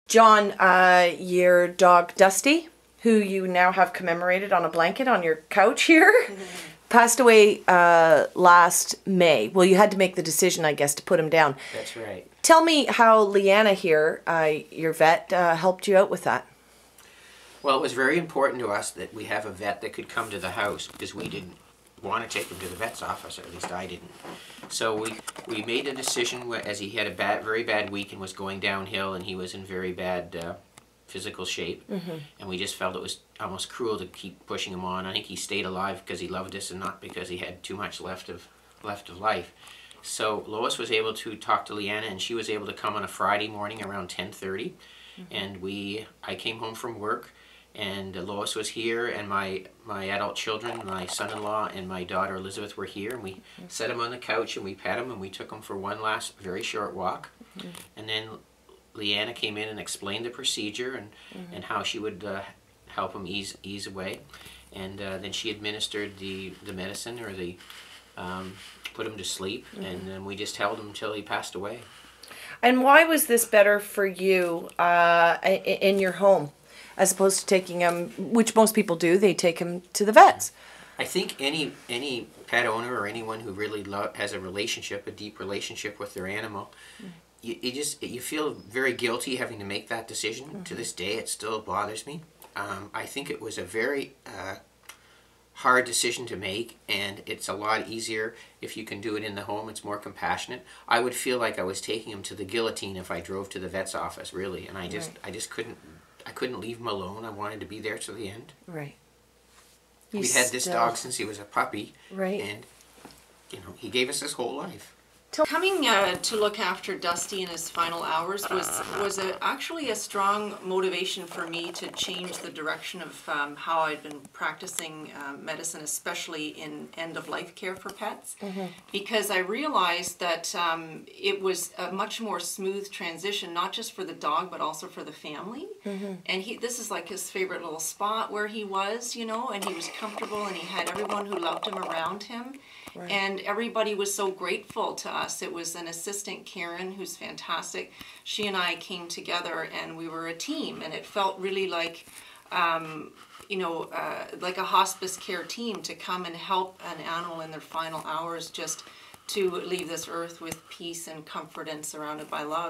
John, your dog Dusty, who you now have commemorated on a blanket on your couch here, passed away last May. Well, you had to make the decision, I guess, to put him down. That's right. Tell me how Lianna here, your vet, helped you out with that. Well, it was very important to us that we have a vet that could come to the house because we didn't want to take him to the vet's office, or at least I didn't. So we made a decision as he had a very bad week and was going downhill and he was in very bad physical shape. And we just felt it was almost cruel to keep pushing him on. I think he stayed alive because he loved us and not because he had too much left of life. So Lois was able to talk to Lianna, and she was able to come on a Friday morning around 10:30. And I came home from work, and Lois was here, and my adult children, my son-in-law and my daughter Elizabeth were here, and we set him on the couch and we pet him and we took him for one last very short walk. And then Lianna came in and explained the procedure and how she would help him ease away. And then she administered the medicine, or put him to sleep, and then we just held him until he passed away. And why was this better for you in your home, as opposed to taking him, which most people do, they take him to the vets? I think any pet owner or anyone who really has a deep relationship with their animal, you feel very guilty having to make that decision. To this day, it still bothers me. I think it was a very hard decision to make, and it's a lot easier if you can do it in the home. It's more compassionate. I would feel like I was taking him to the guillotine if I drove to the vet's office, really, and I just couldn't leave him alone. I wanted to be there to the end. Right. We had this dog since he was a puppy. Right. And he gave us his whole life. Coming to look after Dusty in his final hours was actually a strong motivation for me to change the direction of how I'd been practicing medicine, especially in end-of-life care for pets, because I realized that it was a much more smooth transition, not just for the dog, but also for the family. And this is like his favorite little spot where he was, and he was comfortable, and he had everyone who loved him around him. Right. And everybody was so grateful to us. It was an assistant, Karen, who's fantastic. She and I came together and we were a team, and it felt really like, like a hospice care team to come and help an animal in their final hours, just to leave this earth with peace and comfort and surrounded by love.